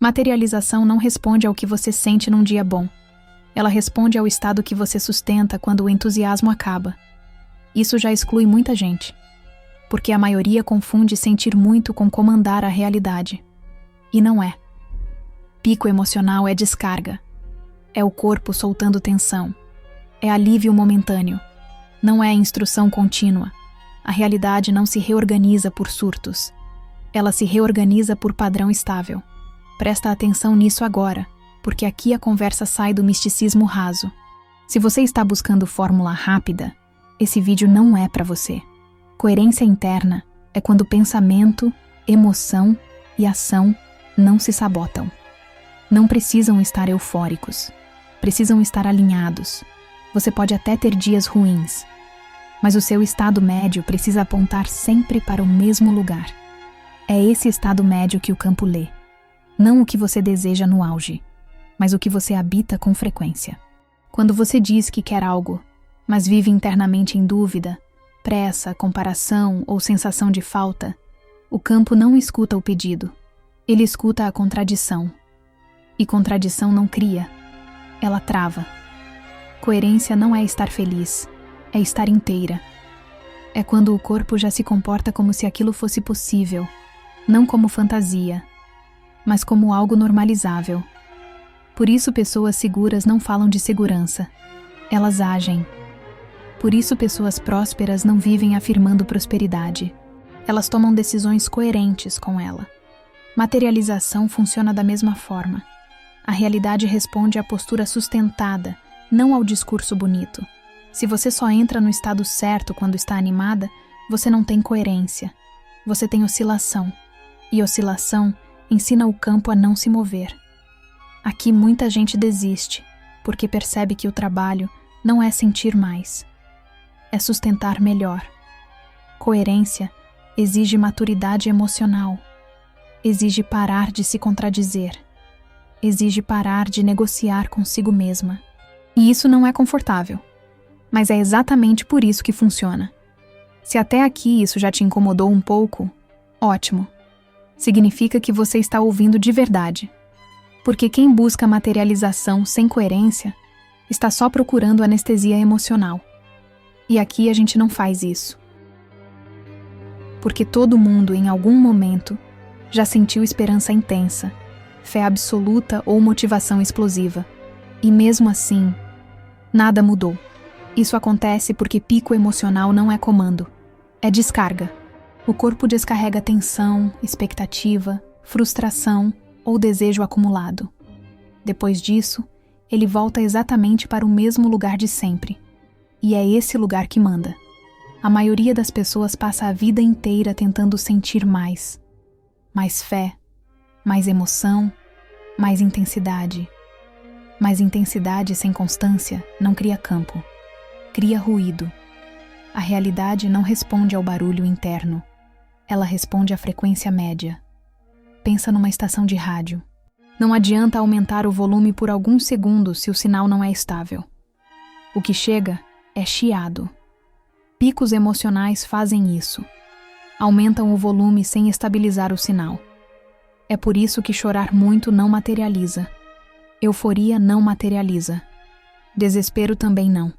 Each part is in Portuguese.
Materialização não responde ao que você sente num dia bom. Ela responde ao estado que você sustenta quando o entusiasmo acaba. Isso já exclui muita gente, porque a maioria confunde sentir muito com comandar a realidade. E não é. Pico emocional é descarga. É o corpo soltando tensão. É alívio momentâneo. Não é instrução contínua. A realidade não se reorganiza por surtos. Ela se reorganiza por padrão estável. Presta atenção nisso agora, porque aqui a conversa sai do misticismo raso. Se você está buscando fórmula rápida, esse vídeo não é para você. Coerência interna é quando pensamento, emoção e ação não se sabotam. Não precisam estar eufóricos. Precisam estar alinhados. Você pode até ter dias ruins, mas o seu estado médio precisa apontar sempre para o mesmo lugar. É esse estado médio que o campo lê. Não o que você deseja no auge, mas o que você habita com frequência. Quando você diz que quer algo, mas vive internamente em dúvida, pressa, comparação ou sensação de falta, o campo não escuta o pedido. Ele escuta a contradição. E contradição não cria, ela trava. Coerência não é estar feliz, é estar inteira. É quando o corpo já se comporta como se aquilo fosse possível, não como fantasia, mas como algo normalizável. Por isso pessoas seguras não falam de segurança, elas agem. Por isso pessoas prósperas não vivem afirmando prosperidade, elas tomam decisões coerentes com ela. Materialização funciona da mesma forma. A realidade responde à postura sustentada, não ao discurso bonito. Se você só entra no estado certo quando está animada, você não tem coerência. Você tem oscilação. E oscilação ensina o campo a não se mover. Aqui muita gente desiste, porque percebe que o trabalho não é sentir mais. É sustentar melhor. Coerência exige maturidade emocional. Exige parar de se contradizer. Exige parar de negociar consigo mesma. E isso não é confortável. Mas é exatamente por isso que funciona. Se até aqui isso já te incomodou um pouco, ótimo. Significa que você está ouvindo de verdade. Porque quem busca materialização sem coerência está só procurando anestesia emocional. E aqui a gente não faz isso. Porque todo mundo, em algum momento, já sentiu esperança intensa, fé absoluta ou motivação explosiva. E mesmo assim, nada mudou. Isso acontece porque pico emocional não é comando, é descarga. O corpo descarrega tensão, expectativa, frustração ou desejo acumulado. Depois disso, ele volta exatamente para o mesmo lugar de sempre. E é esse lugar que manda. A maioria das pessoas passa a vida inteira tentando sentir mais. Mais fé, mais emoção, mais intensidade. Mas intensidade sem constância não cria campo. Cria ruído. A realidade não responde ao barulho interno. Ela responde à frequência média. Pensa numa estação de rádio. Não adianta aumentar o volume por alguns segundos se o sinal não é estável. O que chega é chiado. Picos emocionais fazem isso. Aumentam o volume sem estabilizar o sinal. É por isso que chorar muito não materializa. Euforia não materializa. Desespero também não.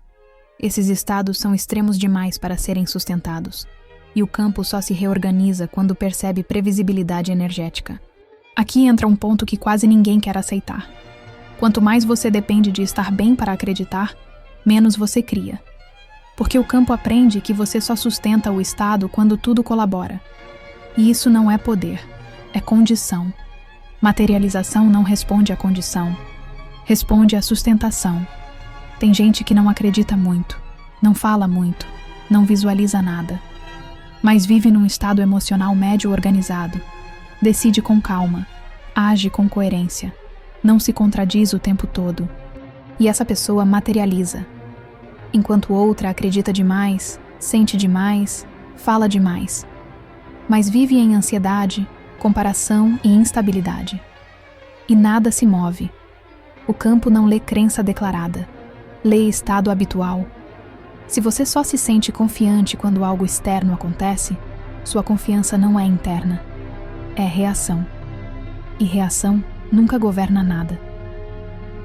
Esses estados são extremos demais para serem sustentados. E o campo só se reorganiza quando percebe previsibilidade energética. Aqui entra um ponto que quase ninguém quer aceitar. Quanto mais você depende de estar bem para acreditar, menos você cria. Porque o campo aprende que você só sustenta o estado quando tudo colabora. E isso não é poder, é condição. Materialização não responde à condição, responde à sustentação. Tem gente que não acredita muito, não fala muito, não visualiza nada, mas vive num estado emocional médio organizado. Decide com calma, age com coerência, não se contradiz o tempo todo. E essa pessoa materializa. Enquanto outra acredita demais, sente demais, fala demais. Mas vive em ansiedade, comparação e instabilidade. E nada se move. O campo não lê crença declarada, lê estado habitual. Se você só se sente confiante quando algo externo acontece, sua confiança não é interna, é reação. E reação nunca governa nada.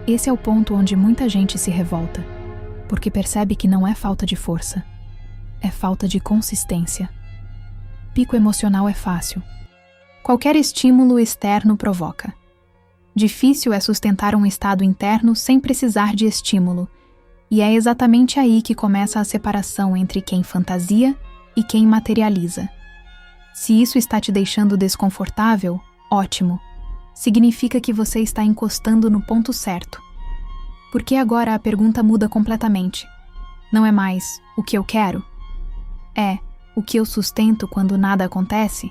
Esse é o ponto onde muita gente se revolta, porque percebe que não é falta de força, é falta de consistência. Pico emocional é fácil. Qualquer estímulo externo provoca. Difícil é sustentar um estado interno sem precisar de estímulo, e é exatamente aí que começa a separação entre quem fantasia e quem materializa. Se isso está te deixando desconfortável, ótimo. Significa que você está encostando no ponto certo. Porque agora a pergunta muda completamente. Não é mais o que eu quero? É o que eu sustento quando nada acontece?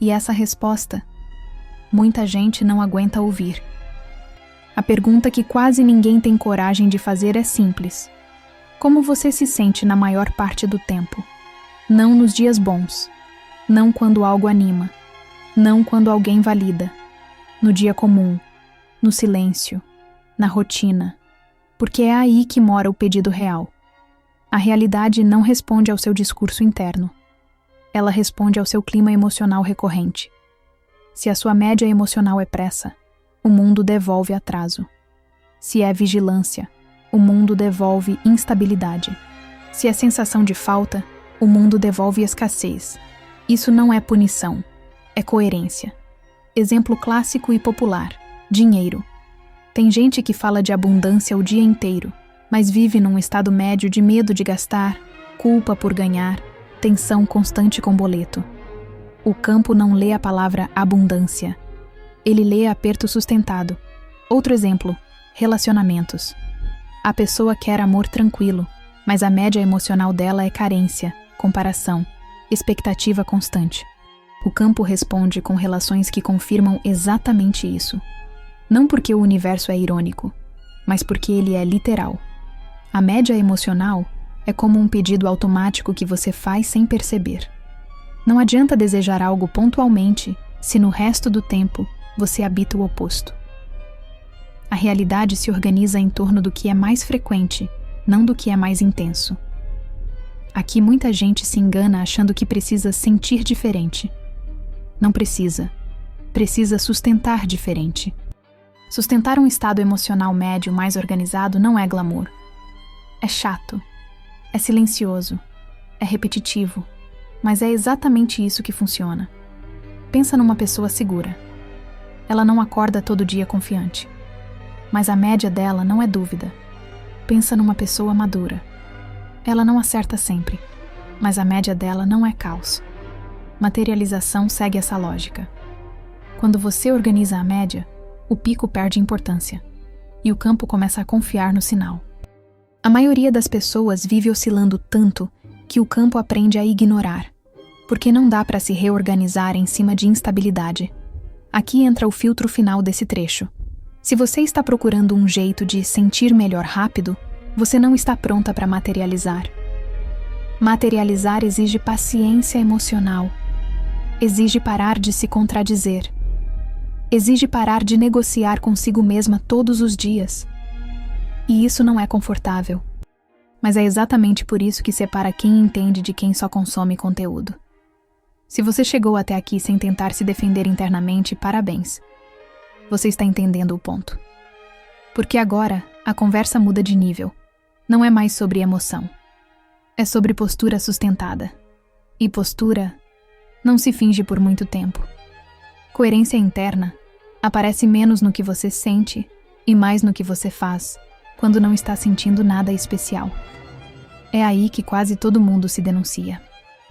E essa resposta, muita gente não aguenta ouvir. A pergunta que quase ninguém tem coragem de fazer é simples. Como você se sente na maior parte do tempo? Não nos dias bons. Não quando algo anima. Não quando alguém valida. No dia comum. No silêncio. Na rotina. Porque é aí que mora o pedido real. A realidade não responde ao seu discurso interno. Ela responde ao seu clima emocional recorrente. Se a sua média emocional é pressa, o mundo devolve atraso. Se é vigilância, o mundo devolve instabilidade. Se é sensação de falta, o mundo devolve escassez. Isso não é punição, é coerência. Exemplo clássico e popular: dinheiro. Tem gente que fala de abundância o dia inteiro, mas vive num estado médio de medo de gastar, culpa por ganhar, tensão constante com boleto. O campo não lê a palavra abundância. Ele lê aperto sustentado. Outro exemplo: relacionamentos. A pessoa quer amor tranquilo, mas a média emocional dela é carência, comparação, expectativa constante. O campo responde com relações que confirmam exatamente isso. Não porque o universo é irônico, mas porque ele é literal. A média emocional é como um pedido automático que você faz sem perceber. Não adianta desejar algo pontualmente se no resto do tempo você habita o oposto. A realidade se organiza em torno do que é mais frequente, não do que é mais intenso. Aqui muita gente se engana achando que precisa sentir diferente. Não precisa. Precisa sustentar diferente. Sustentar um estado emocional médio mais organizado não é glamour. É chato. É silencioso. É repetitivo. Mas é exatamente isso que funciona. Pensa numa pessoa segura. Ela não acorda todo dia confiante. Mas a média dela não é dúvida. Pensa numa pessoa madura. Ela não acerta sempre, mas a média dela não é caos. Materialização segue essa lógica. Quando você organiza a média, o pico perde importância, e o campo começa a confiar no sinal. A maioria das pessoas vive oscilando tanto que o campo aprende a ignorar, porque não dá para se reorganizar em cima de instabilidade. Aqui entra o filtro final desse trecho. Se você está procurando um jeito de sentir melhor rápido, você não está pronta para materializar. Materializar exige paciência emocional. Exige parar de se contradizer. Exige parar de negociar consigo mesma todos os dias. E isso não é confortável. Mas é exatamente por isso que separa quem entende de quem só consome conteúdo. Se você chegou até aqui sem tentar se defender internamente, parabéns. Você está entendendo o ponto. Porque agora a conversa muda de nível. Não é mais sobre emoção. É sobre postura sustentada. E postura não se finge por muito tempo. Coerência interna aparece menos no que você sente e mais no que você faz, quando não está sentindo nada especial. É aí que quase todo mundo se denuncia.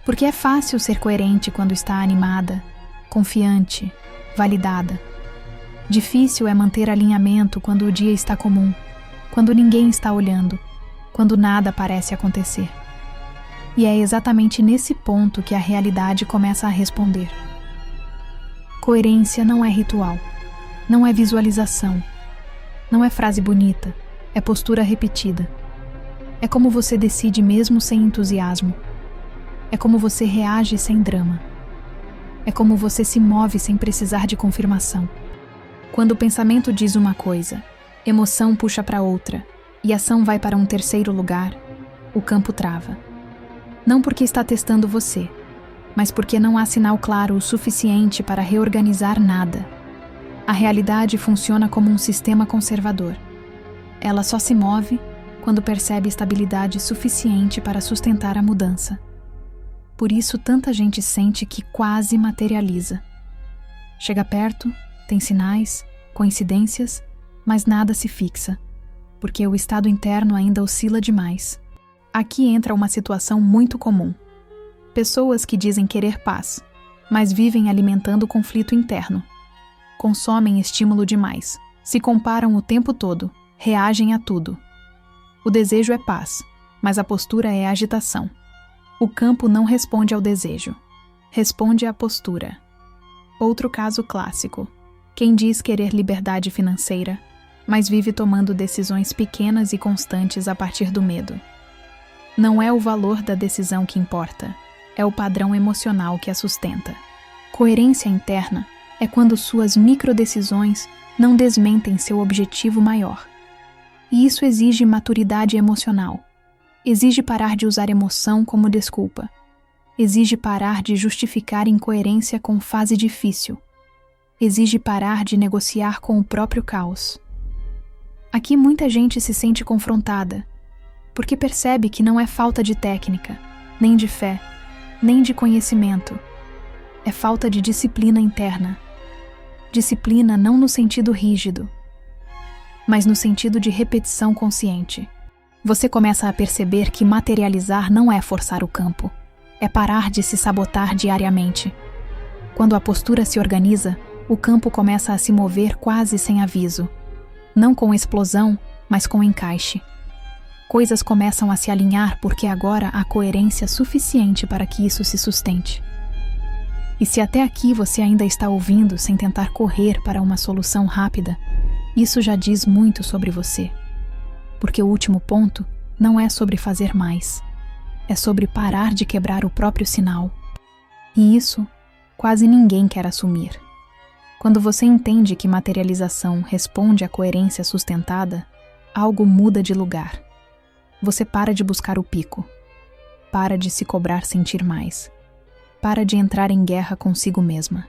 Porque é fácil ser coerente quando está animada, confiante, validada. Difícil é manter alinhamento quando o dia está comum, quando ninguém está olhando, quando nada parece acontecer. E é exatamente nesse ponto que a realidade começa a responder. Coerência não é ritual, não é visualização, não é frase bonita, é postura repetida. É como você decide mesmo sem entusiasmo. É como você reage sem drama. É como você se move sem precisar de confirmação. Quando o pensamento diz uma coisa, emoção puxa para outra, e ação vai para um terceiro lugar, o campo trava. Não porque está testando você, mas porque não há sinal claro o suficiente para reorganizar nada. A realidade funciona como um sistema conservador. Ela só se move quando percebe estabilidade suficiente para sustentar a mudança. Por isso, tanta gente sente que quase materializa. Chega perto, tem sinais, coincidências, mas nada se fixa, porque o estado interno ainda oscila demais. Aqui entra uma situação muito comum. Pessoas que dizem querer paz, mas vivem alimentando conflito interno. Consomem estímulo demais, se comparam o tempo todo, reagem a tudo. O desejo é paz, mas a postura é agitação. O campo não responde ao desejo, responde à postura. Outro caso clássico: quem diz querer liberdade financeira, mas vive tomando decisões pequenas e constantes a partir do medo. Não é o valor da decisão que importa, é o padrão emocional que a sustenta. Coerência interna é quando suas microdecisões não desmentem seu objetivo maior. E isso exige maturidade emocional. Exige parar de usar emoção como desculpa. Exige parar de justificar incoerência com fase difícil. Exige parar de negociar com o próprio caos. Aqui muita gente se sente confrontada, porque percebe que não é falta de técnica, nem de fé, nem de conhecimento. É falta de disciplina interna. Disciplina não no sentido rígido, mas no sentido de repetição consciente. Você começa a perceber que materializar não é forçar o campo, é parar de se sabotar diariamente. Quando a postura se organiza, o campo começa a se mover quase sem aviso, não com explosão, mas com encaixe. Coisas começam a se alinhar porque agora há coerência suficiente para que isso se sustente. E se até aqui você ainda está ouvindo sem tentar correr para uma solução rápida, isso já diz muito sobre você. Porque o último ponto não é sobre fazer mais, é sobre parar de quebrar o próprio sinal. E isso quase ninguém quer assumir. Quando você entende que materialização responde à coerência sustentada, algo muda de lugar. Você para de buscar o pico, para de se cobrar sentir mais, para de entrar em guerra consigo mesma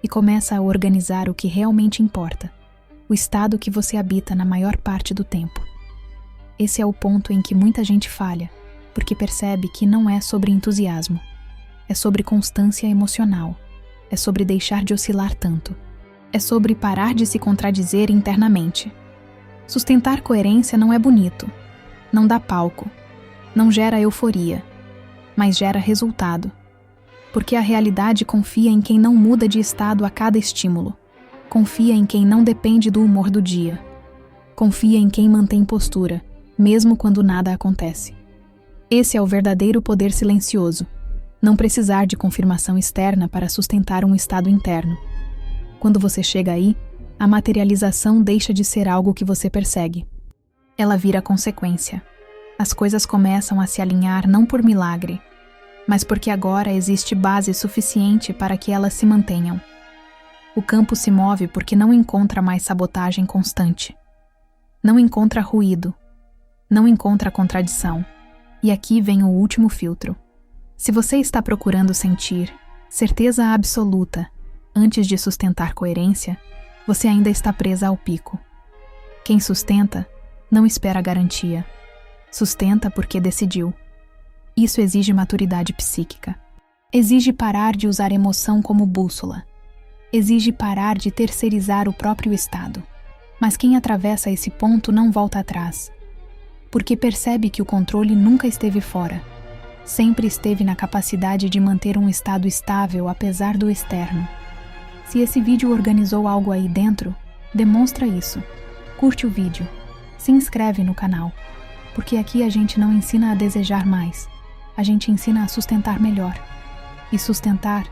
e começa a organizar o que realmente importa, o estado que você habita na maior parte do tempo. Esse é o ponto em que muita gente falha, porque percebe que não é sobre entusiasmo, é sobre constância emocional, é sobre deixar de oscilar tanto, é sobre parar de se contradizer internamente. Sustentar coerência não é bonito, não dá palco, não gera euforia, mas gera resultado, porque a realidade confia em quem não muda de estado a cada estímulo, confia em quem não depende do humor do dia, confia em quem mantém postura, mesmo quando nada acontece. Esse é o verdadeiro poder silencioso, não precisar de confirmação externa para sustentar um estado interno. Quando você chega aí, a materialização deixa de ser algo que você persegue. Ela vira consequência. As coisas começam a se alinhar não por milagre, mas porque agora existe base suficiente para que elas se mantenham. O campo se move porque não encontra mais sabotagem constante. Não encontra ruído. Não encontra contradição. E aqui vem o último filtro. Se você está procurando sentir certeza absoluta antes de sustentar coerência, você ainda está presa ao pico. Quem sustenta não espera garantia. Sustenta porque decidiu. Isso exige maturidade psíquica. Exige parar de usar emoção como bússola. Exige parar de terceirizar o próprio estado. Mas quem atravessa esse ponto não volta atrás, porque percebe que o controle nunca esteve fora. Sempre esteve na capacidade de manter um estado estável apesar do externo. Se esse vídeo organizou algo aí dentro, demonstra isso. Curte o vídeo. Se inscreve no canal. Porque aqui a gente não ensina a desejar mais. A gente ensina a sustentar melhor. E sustentar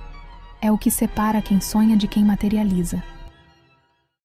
é o que separa quem sonha de quem materializa.